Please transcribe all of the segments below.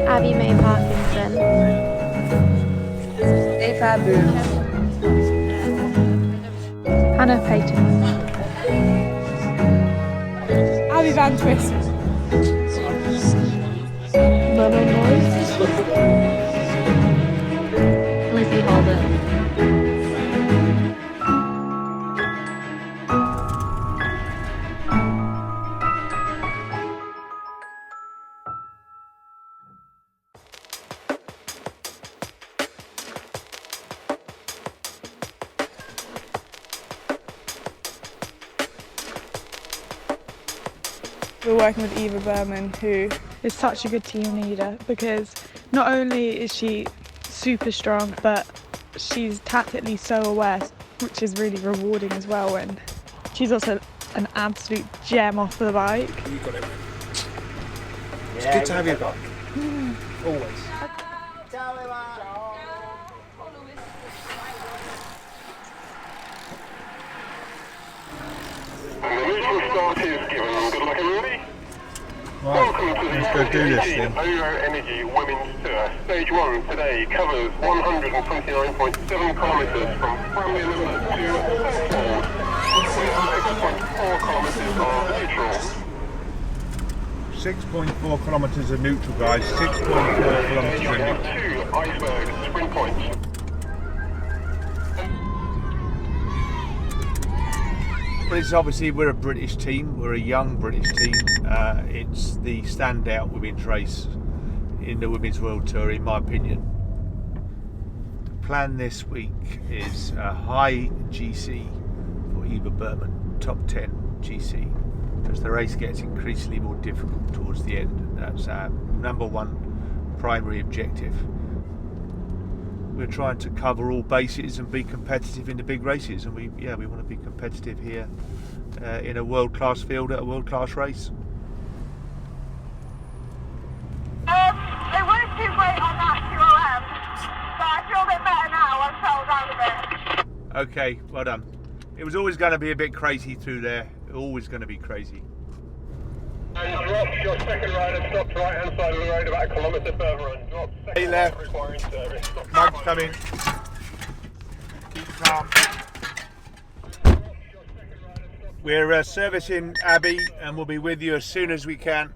Abby May Parkinson. Eva Boom. Hannah Payton. Abby Van Twist. Mama Morris. Lizzie Holden. We're working with Eva Berman, who is such a good team leader because not only is she super strong, but she's tactically so aware, which is really rewarding as well. And she's also an absolute gem off the bike. You got it. It's good to have you back. Always. Right, let's go do this then. OVO Energy Women's Tour. Stage 1 today covers 129.7 kilometres from Framley Limit to Southwold, with 6.4 kilometres of neutral. 6.4 kilometres of neutral, guys. 6.4 kilometres of neutral. 2 iceberg sprint points. But it's obviously, we're a British team, we're a young British team. It's the standout women's race in the Women's World Tour, in my opinion. The plan this week is a high GC for Eva Berman, top 10 GC, as the race gets increasingly more difficult towards the end. That's our number one primary objective. We're trying to cover all bases and be competitive in the big races, and we want to be competitive here in a world-class field at a world-class race. It weren't too great on that QOM, but I feel a bit better now. I've settled down a bit. Okay, well done. It was always going to be a bit crazy through there. Always going to be crazy. And drop your second rider, stop to right hand side of the road about a kilometre further and drop second Hey, left. rider requiring service. Mike's coming. Keep calm. We're servicing Abby and we'll be with you as soon as we can.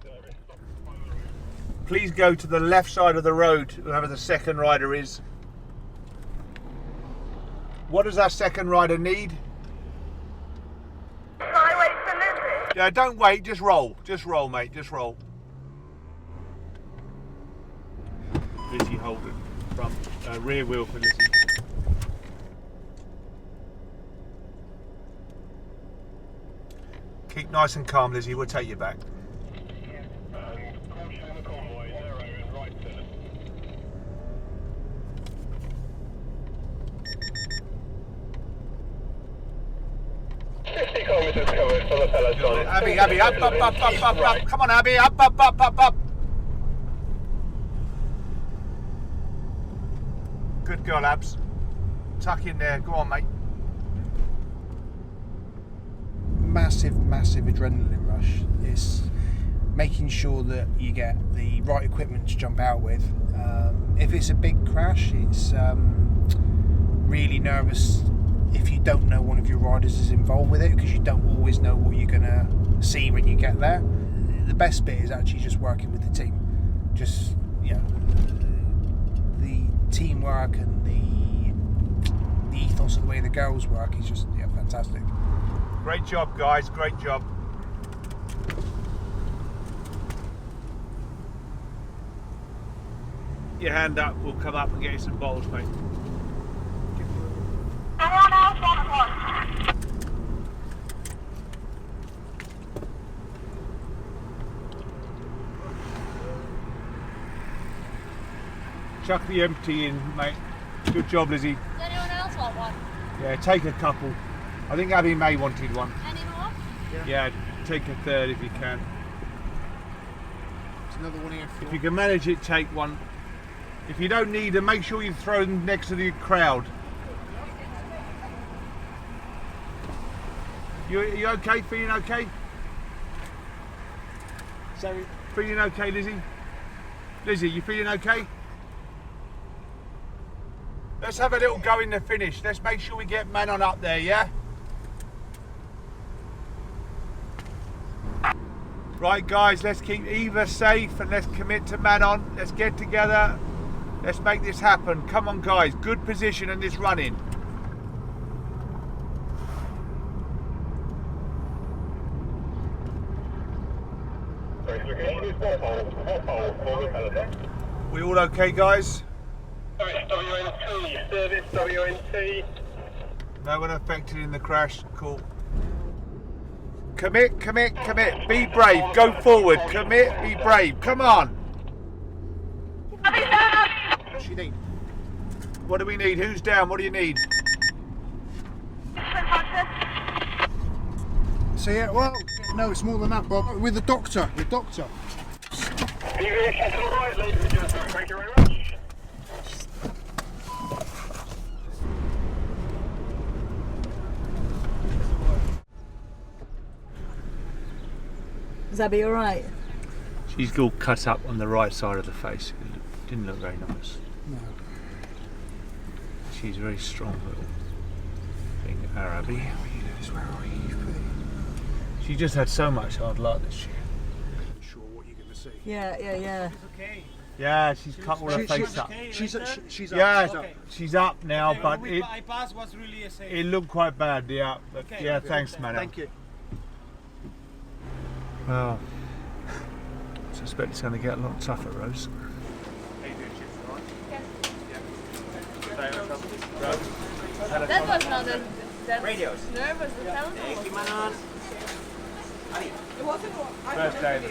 Please go to the left side of the road, whoever the second rider is. What does our second rider need? Shall I wait for Lizzie? Yeah, don't wait, just roll. Just roll, mate, just roll. Lizzie Holden, front, rear wheel for Lizzie. Keep nice and calm, Lizzie, we'll take you back. And caution in the convoy, narrow and right turn. Kilometres covered from the peloton. Abby, up. Come on, Abby, up. Good girl, Abs. Tuck in there, go on, mate. Massive adrenaline rush. It's making sure that you get the right equipment to jump out with. If it's a big crash, it's really nervous if you don't know one of your riders is involved with it, because you don't always know what you're going to see when you get there. The best bit is actually just working with the team. Just, the teamwork and the ethos of the way the girls work is just fantastic. Great job, guys, great job. Your hand up, we'll come up and get you some bottles, mate. Anyone else want one? Chuck the empty in, mate. Good job, Lizzie. Does anyone else want one? Yeah, take a couple. I think Abby May wanted one. Any more? Yeah, take a third if you can. There's another one here for If you can manage it, take one. If you don't need them, make sure you throw them next to the crowd. You okay? Feeling okay? So, feeling okay, Lizzie? Lizzie, you feeling okay? Let's have a little go in the finish. Let's make sure we get Manon up there, yeah? Right, guys, let's keep Eva safe and let's commit to Manon. Let's get together. Let's make this happen. Come on, guys. Good position in this run-in. We all okay, guys? WNT, service WNT. No one affected in the crash. Cool. Commit, commit, commit. Be brave. Go forward. Commit, be brave. Come on. What do you need? What do we need? Who's down? What do you need? So yeah, well, no, it's more than that, Bob. With the doctor, the doctor. Deviation to the right, ladies and gentlemen. Thank you very much. Zabby, all right? She's all cut up on the right side of the face. It didn't look very nice. No. She's a very strong little thing, Arabi. She just had so much hard luck this year. Sure, what you're going to see. Yeah. Yeah, she's cut all her face up. She's up. Yeah, She's up. she's up now, but bypass was really a safe. it looked quite bad. Yeah, but Okay. yeah, thanks, man. Thank you. Well, I suspect it's going to get a lot tougher, Rose. How you doing, Chips? All right? Yeah. That was not the Radios. nervous. The telephone. Thank you, Manon. First day of the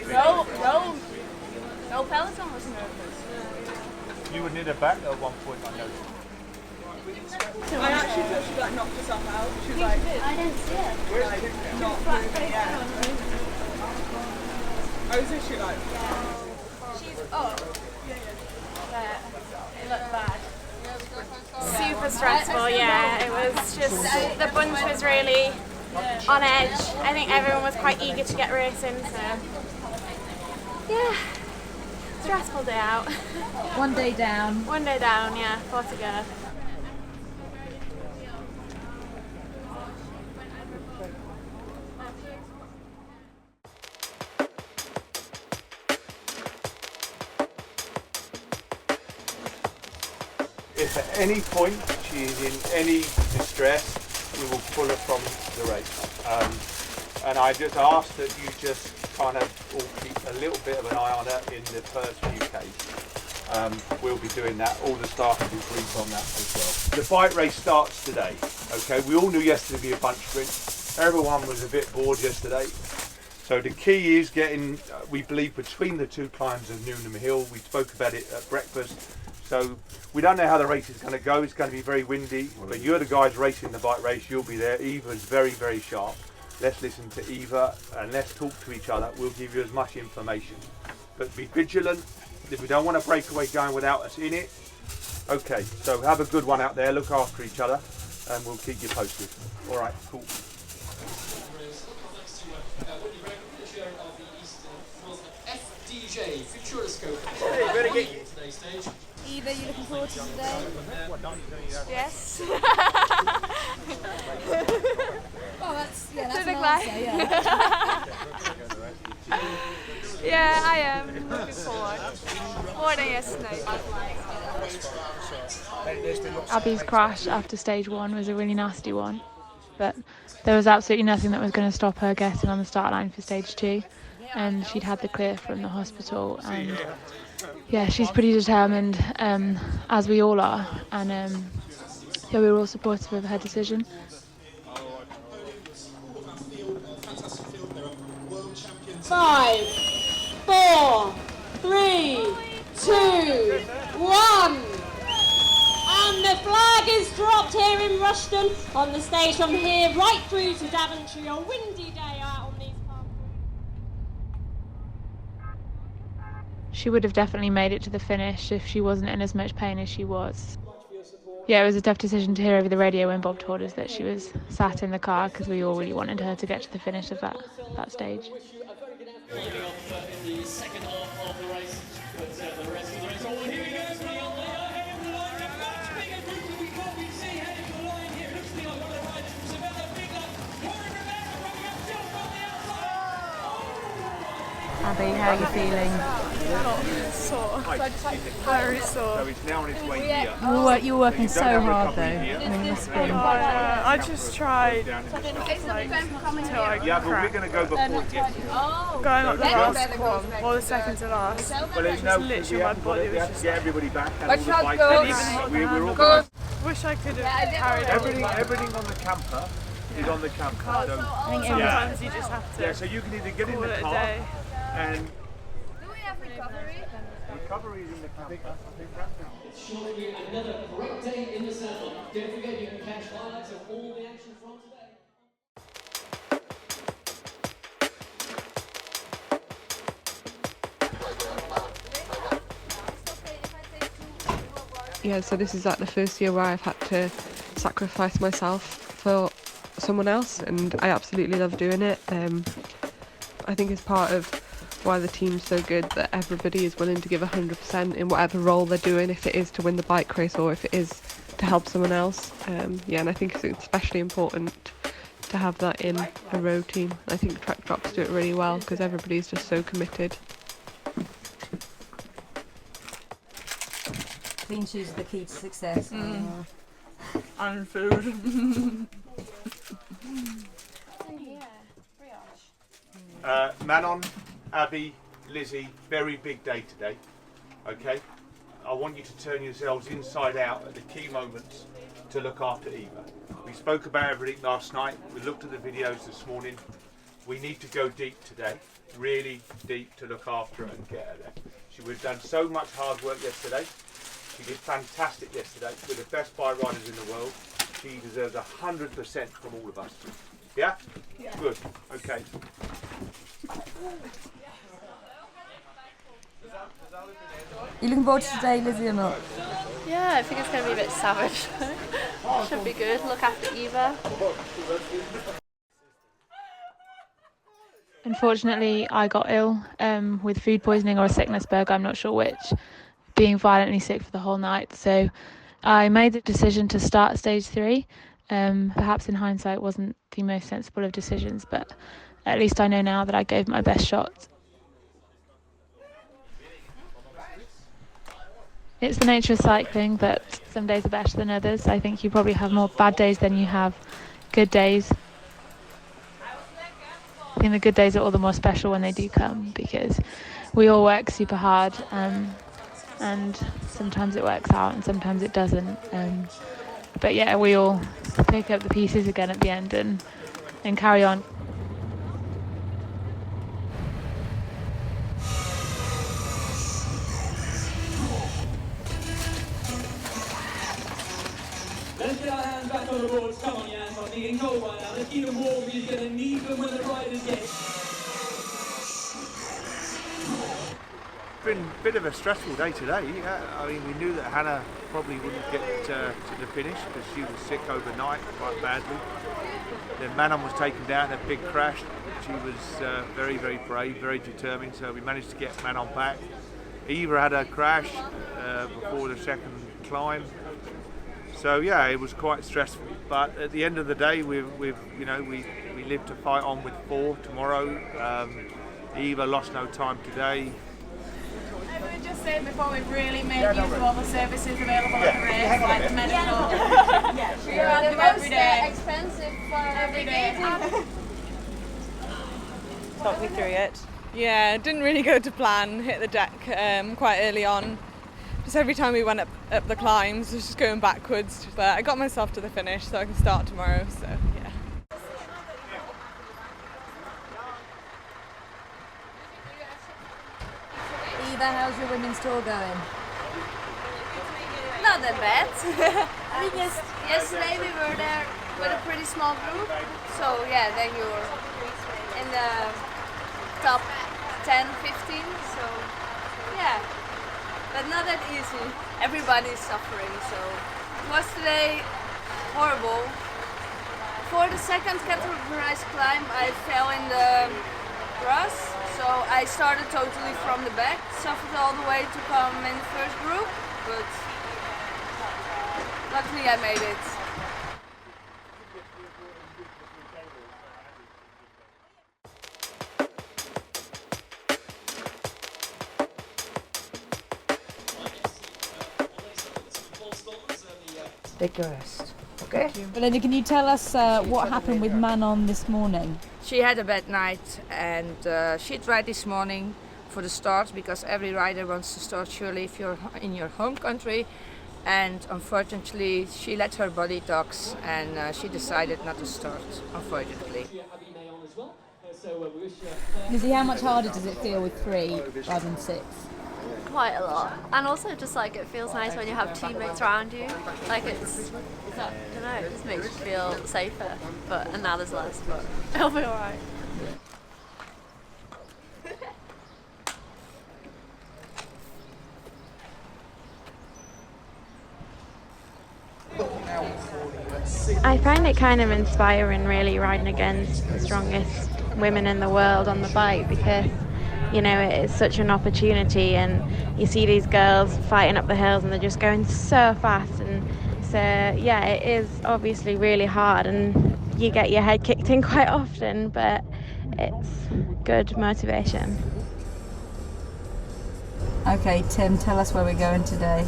No, Peloton was nervous. You were near the back at one point, I noticed. I actually thought she like knocked herself out. She was like, I didn't see it. like not moving. Yeah. I was literally like, She's up. There. It looked bad. Super stressful, yeah. It was just, the bunch was really on edge. I think everyone was quite eager to get racing, so yeah, stressful day out. One day down. One day down, yeah, 4 to go. If at any point she is in any distress, we will pull her from the race. And I just ask that you just kind of all keep a little bit of an eye on her in the first few Ks. We'll be doing that. All the staff will be briefed on that as well. The bike race starts today. Okay, we all knew yesterday would be a bunch sprint. Everyone was a bit bored yesterday. So the key is getting, we believe, between the two climbs of Newnham Hill. We spoke about it at breakfast. So we don't know how the race is going to go. It's going to be very windy, but you're the guys racing the bike race. You'll be there. Eva's very, very sharp. Let's listen to Eva and let's talk to each other. We'll give you as much information, but be vigilant. If we don't want a breakaway going without us in it, okay. So have a good one out there. Look after each other, and we'll keep you posted. All right, cool. FDJ Futuroscope. Hey, better get you. Today's stage. Eva, you looking forward to today? Yes. Oh, that's an Big answer, lie. yeah. Yeah, I am looking forward. More than yesterday. Abby's crash after stage 1 was a really nasty one, but there was absolutely nothing that was going to stop her getting on the start line for stage 2, and she'd had the clear from the hospital, and yeah, she's pretty determined, as we all are, and yeah, we were all supportive of her decision. 5, 4, 3, 2, 1. And the flag is dropped here in Rushden on the stage from here right through to Daventry. A windy day out on these parks. She would have definitely made it to the finish if she wasn't in as much pain as she was. Yeah, it was a tough decision to hear over the radio when Bob told us that she was sat in the car, because we all really wanted her to get to the finish of that stage. Leading up in the second half of the race, but the rest of the race. Oh, here he goes, running on the heading for the line. A much bigger group than we thought we'd see heading for the line here. Looks to be like one of the riders from Sevilla. Big lap. Warren Rivera running up still from the outside. Abby, how are you feeling? Sore. Very sore. So it's now on its way here. You were working so hard though. I mean, it must have been. I just tried till I Yeah, but we're going to go before it gets here. going up the last one, or the second to last. Well, there's no, literally my body was just get everybody back and all the bikes. We're all wish I could have carried everything on the camper is on the camper. So, sometimes you just have to. Yeah, so you can either get in the car and. Do we have recovery? Recovery is in the camper. It's sure to be another great day in the saddle. Don't forget you can catch highlights of all the action from today. Yeah, so this is like the first year where I've had to sacrifice myself for someone else, and I absolutely love doing it. I think it's part of why the team's so good, that everybody is willing to give 100% in whatever role they're doing, if it is to win the bike race or if it is to help someone else. Yeah, and I think it's especially important to have that in a row team. I think track drops do it really well because everybody's just so committed. Clean shoes are the key to success. And food. Manon, Abby, Lizzie, very big day today. Okay, I want you to turn yourselves inside out at the key moments to look after Eva. We spoke about everything last night. We looked at the videos this morning. We need to go deep today, really deep, to look after her and get her there. We've done so much hard work yesterday. She did fantastic yesterday. We're the best bike riders in the world. She deserves 100% from all of us. Yeah? Yeah. Good. Okay. You looking forward to today, Lizzie, or not? Yeah, I think it's going to be a bit savage. Should be good. Look after Eva. Unfortunately, I got ill with food poisoning or a sickness bug, I'm not sure which, being violently sick for the whole night. So I made the decision to start stage 3. Perhaps in hindsight wasn't the most sensible of decisions, but at least I know now that I gave my best shot. It's the nature of cycling that some days are better than others. I think you probably have more bad days than you have good days. I think the good days are all the more special when they do come, because we all work super hard, and sometimes it works out and sometimes it doesn't. But yeah, we all pick up the pieces again at the end and carry on. Let's get our hands back on the boards. Come on, Jan. I'm thinking no one now. Let's keep them warm. We're going to need them when the riders get. It's been a bit of a stressful day today. I mean, we knew that Hannah probably wouldn't get to the finish because she was sick overnight quite badly. Then Manon was taken down in a big crash. She was very, very brave, very determined, so we managed to get Manon back. Eva had a crash before the second climb. So yeah, it was quite stressful. But at the end of the day, we live to fight on with 4 tomorrow. Eva lost no time today. I would just say before we've really made use of all the services available on the race, like the medical. We're on them every day. Expensive Every day. Talk me through it. Yeah, it didn't really go to plan. Hit the deck quite early on. Just every time we went up the climbs, it was just going backwards. But I got myself to the finish, so I can start tomorrow. So yeah. Eva, how's your women's tour going? Not that bad. I think yesterday we were there with a pretty small group. So yeah, then you were in the top 10, 15. So yeah, but not that easy. Everybody's suffering. So it was today horrible. For the second categorized climb, I fell in the rush, so I started totally from the back, suffered all the way to come in the first group, but luckily I made it. Take a rest, okay? Belinda, can you tell us what happened with Manon this morning? She had a bad night and she tried this morning for the start because every rider wants to start surely if you're in your home country, and unfortunately she let her body talks and she decided not to start, unfortunately. Lizzie, how much harder does it feel with 3 rather than 6? Quite a lot, and also just like it feels nice when you have teammates around you. Like it's, I don't know, it just makes you feel safer. And now there's less, but it'll be alright. I find it kind of inspiring, really, riding against the strongest women in the world on the bike, because you know, it's such an opportunity, and you see these girls fighting up the hills and they're just going so fast, and so yeah, it is obviously really hard and you get your head kicked in quite often, but it's good motivation. Okay, Tim, tell us where we're going today.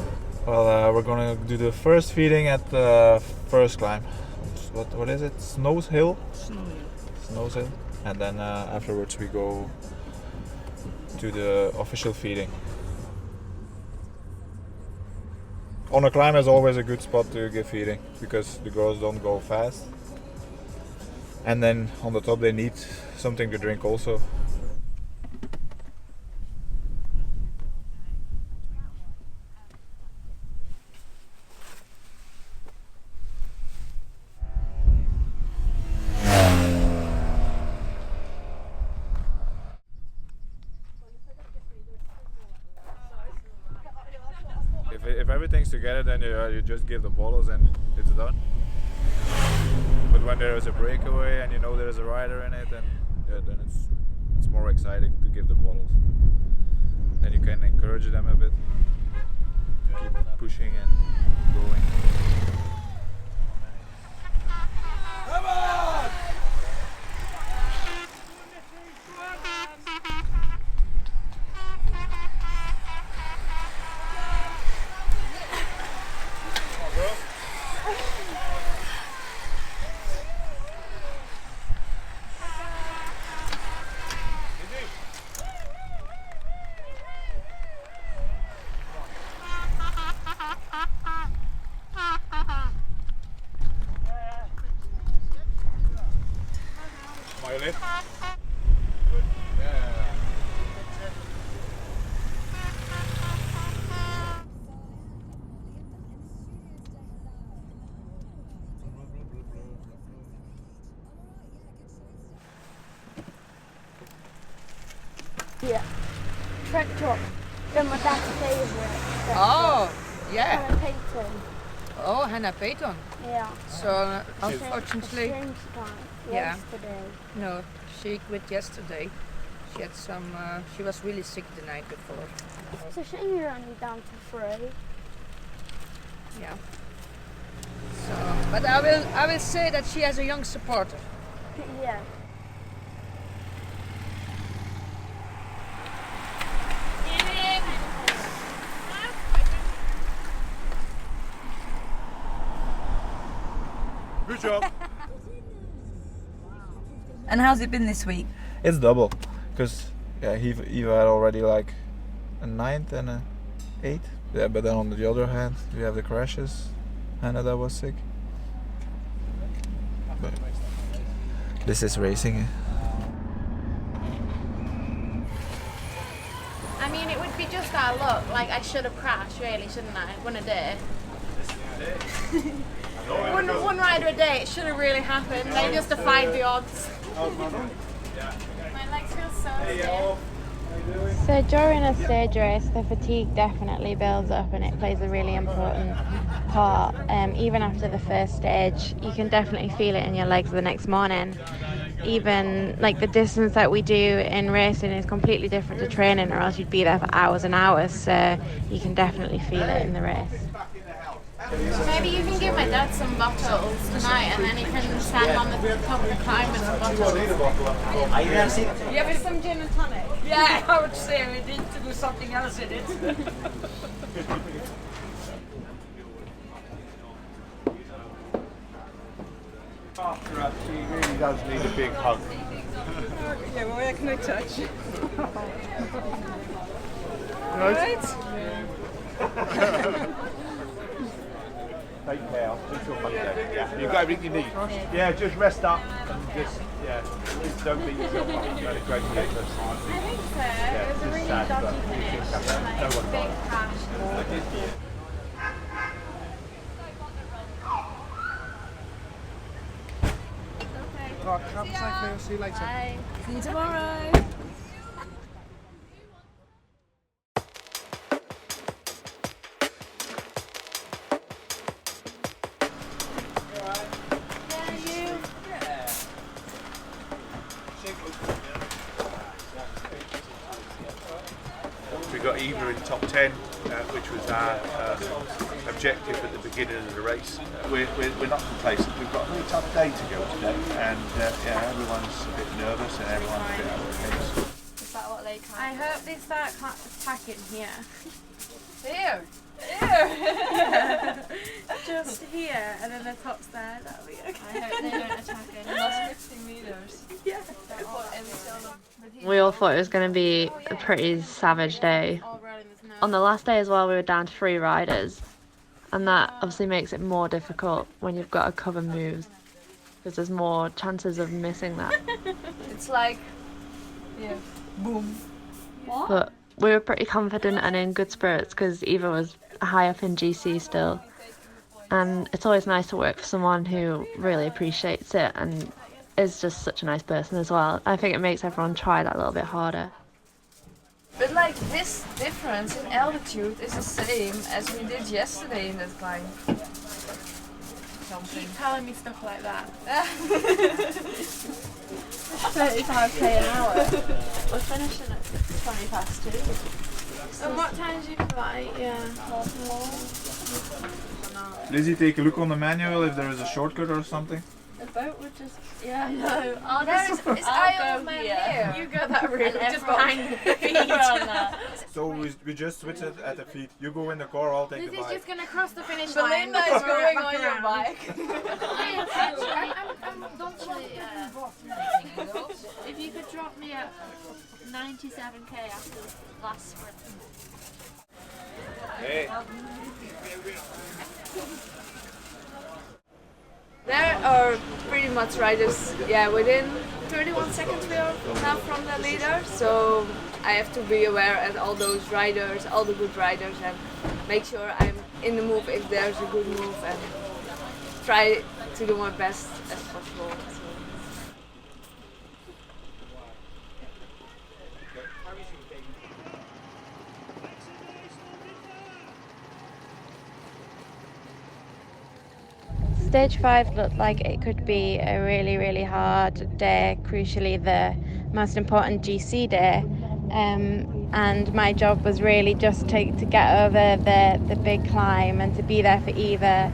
Well, we're gonna do the first feeding at the first climb. What is it? Snows Hill? Snows Hill. And then afterwards we go to the official feeding. On a climb is always a good spot to give feeding because the girls don't go fast. And then on the top they need something to drink also. If everything's together, then you just give the bottles and it's done. But when there is a breakaway and you know there is a rider in it, then it's more exciting to give the bottles. Then you can encourage them a bit to keep pushing and going. Come on! Smiley. Good. Yeah. Yeah. Trek top. They're my dad's favourite. Oh, yeah. Hannah Payton. Oh, Hannah Payton. Yeah. So unfortunately, Strange time. yeah. Yesterday. No, she quit yesterday. She had some. She was really sick the night before. It's a shame you're only down to 3. Yeah. So, but I will say that she has a young supporter. Yeah. Good job. And how's it been this week? It's double, because yeah, Eva had already like a 9th and a 8th. Yeah, but then on the other hand, we have the crashes. Hannah that was sick. But this is racing. I mean, it would be just our luck. Like, I should have crashed, really, shouldn't I? One a day. one rider a day, it should have really happened. They just defied the odds. My legs feel so stiff. So during a stage race, the fatigue definitely builds up and it plays a really important part. Even after the first stage, you can definitely feel it in your legs the next morning. even like the distance that we do in racing is completely different to training, or else you'd be there for hours and hours. So you can definitely feel it in the race. Maybe you can give my dad some bottles tonight and then he can stand on the top of the climb with some bottles. Yeah, with some gin and tonic. Yeah, I would say we need to do something else in it. After us, she really does need a big hug. Yeah, well, where can I touch? Right? Right? Take care. Until Monday. Yeah, you've got everything you need. Yeah, just rest up and just don't beat yourself up. You've had a great day. I think so. Yeah, It was a it's really sad, dodgy but finish. no Like, one big died. crash. Right, travel safely. See you later. Bye. See you tomorrow. We got Eva in top 10, which was our objective at the beginning of the race. We're not complacent. We've got a really tough day to go today, and everyone's a bit nervous and everyone's a bit out of pace. Is that what they can't? I hope they start attacking here. Here. Here. Just here, and then the top's there. That'll be okay. I hope they don't attack it. Last 50 meters. Yeah. We all thought it was going to be a pretty savage day. On the last day as well, we were down to 3 riders, and that obviously makes it more difficult when you've got to cover moves, because there's more chances of missing that. It's like, yeah, boom. But we were pretty confident and in good spirits because Eva was high up in GC still, and it's always nice to work for someone who really appreciates it and is just such a nice person as well. I think it makes everyone try that a little bit harder. But like this difference in altitude is the same as we did yesterday in that climb. Keep telling me stuff like that. 35k an hour. We're finishing at 20 past 2. And what time do you fly? Yeah. Lizzie, take a look on the manual if there is a shortcut or something. The boat would just, yeah, I know. Oh, there is Iron Man here. You go that route, just behind the feet. So we just switch it at the feet. You go in the car, I'll take the This is bike. just going to cross the finish line. Belinda is going on your bike. If you could drop me at 97k after the last sprint. Hey. There are pretty much riders, within 31 seconds we are now from the leader, so I have to be aware at all those riders, all the good riders, and make sure I'm in the move if there's a good move, and try to do my best as possible. So. Stage 5 looked like it could be a really, really hard day, crucially the most important GC day. And my job was really just to get over the big climb and to be there for Eva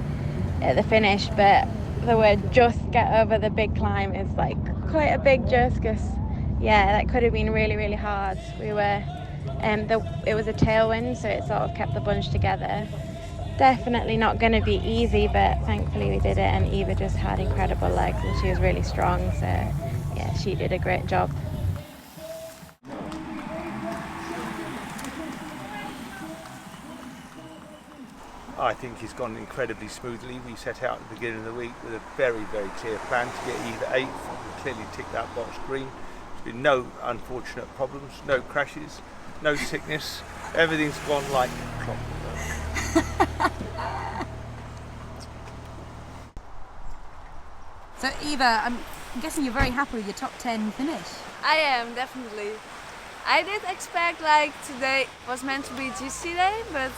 at the finish. But the word just get over the big climb is like quite a big just, because that could have been really, really hard. We were, it was a tailwind, so it sort of kept the bunch together. Definitely not going to be easy, but thankfully we did it, and Eva just had incredible legs and she was really strong, so yeah, she did a great job. I think it's gone incredibly smoothly. We set out at the beginning of the week with a very, very clear plan to get Eva 8th. We clearly ticked that box green. There's been no unfortunate problems, no crashes, no sickness. Everything's gone like clockwork. So Eva, I'm guessing you're very happy with your top 10 finish. I am, definitely. I did expect today was meant to be GC day, but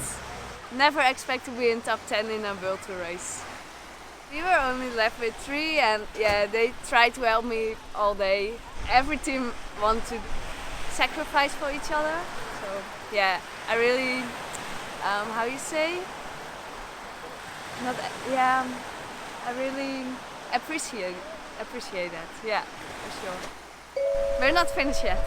never expect to be in top 10 in a World Tour race. We were only left with 3, and yeah, they tried to help me all day. Every team wants to sacrifice for each other. So yeah, I really, how you say? Not yeah, I really appreciate that. Yeah, for sure. We're not finished yet.